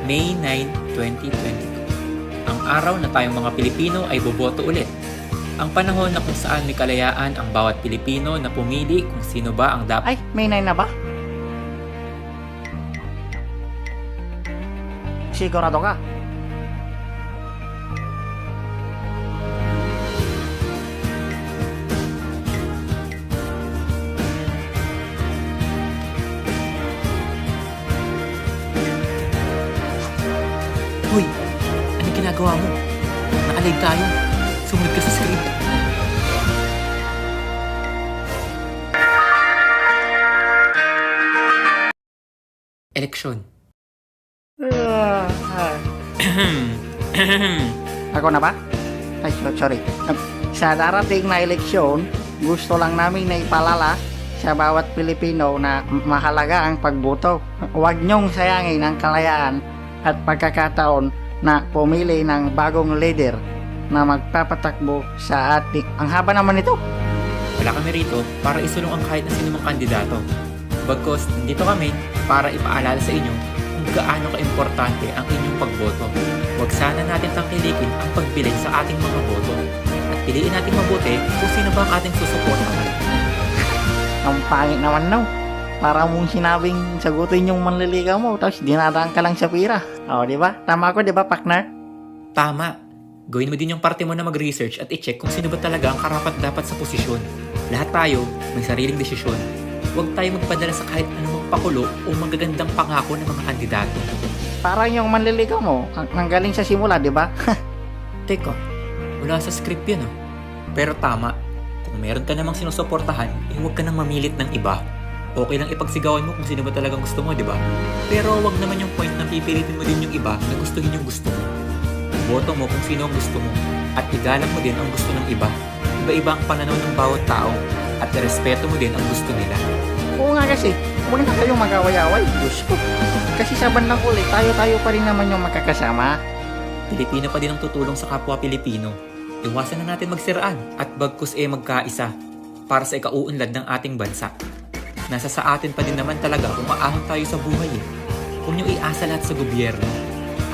May 9, 2022. Ang araw na tayong mga Pilipino ay boboto ulit. Ang panahon na kung saan may kalayaan ang bawat Pilipino na pumili kung sino ba ang dapat. Ay, May 9 na ba? Sigurado ka? Hoy, ano ginagawa mo? Naalig tayo. Sumunod ka sa script. Eleksyon. Ako na ba? Ay, sorry. Sa darating na eleksyon, gusto lang namin na ipalala sa bawat Pilipino na mahalaga ang pagboto. Huwag niyong sayangin ang kalayaan at pagkakataon na pumili ng bagong leader na magpapatakbo sa ating... Ang haba naman ito. Wala kami rito para isulong ang kahit na sinumang kandidato. Bagkus, nandito kami para ipaalala sa inyo kung gaano ka-importante ang inyong pagboto. Huwag sana natin tangkilikin ang pagbilin sa ating mga boto. At piliin natin mabuti kung sino ba ang ating susuportahan. Ang pangit naman no. Para mong sinabing sagutin yung manliligaw mo tapos dinadaan ka lang sa pira. O, di ba? Tama ako, di ba, partner? Tama. Gawin mo din yung parte mo na mag-research at i-check kung sino ba talaga ang karapat-dapat sa posisyon. Lahat tayo may sariling desisyon. Huwag tayo magpadala sa kahit anumang pakulo o magagandang pangako ng mga kandidato. Parang yung manliligaw mo, nanggaling sa simula, di ba? Teka, wala sa script yun ah. Pero tama, kung meron ka namang sinusuportahan, huwag ka nang mamilit ng iba. Okay lang ipagsigawan mo kung sino ba talagang gusto mo, di ba? Pero wag naman yung point na pipilitin mo din yung iba na gustuhin yung gusto mo. Boto mo kung sino ang gusto mo at igalang mo din ang gusto ng iba. Iba-iba ang pananaw ng bawat tao at irespeto mo din ang gusto nila. Oo nga kasi, huwag na kayong mag-away-away. Diyos ko. Kasi sa bandang huli, tayo-tayo pa rin naman yung magkakasama. Pilipino pa din ang tutulong sa kapwa Pilipino. Iwasan na natin magsiraan at bagkus magkaisa para sa ikauunlad ng ating bansa. Nasa sa atin pa din naman talaga kung maahon tayo sa buhay eh. Kung yung iasa lahat sa gobyerno.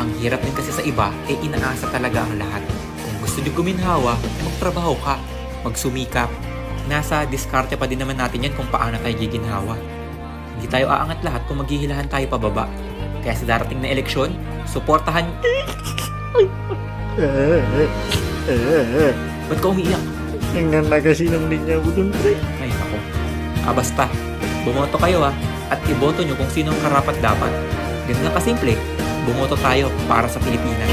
Ang hirap din kasi sa iba, inaasa talaga ang lahat. Kung gusto nyo guminhawa, magtrabaho ka, magsumikap. Nasa diskarte pa din naman natin yan kung paano tayo giginhawa. Hindi tayo aangat lahat kung maghihilahan tayo pababa. Kaya sa darating na eleksyon, suportahan... Ba't ka umiiyak? Tingnan na kasi ng linya mo dun, pre. Ay, ako. Basta. Bumoto kayo at iboto nyo kung sino ang karapat dapat. Ganun lang kasimple. Bumoto tayo para sa Pilipinas.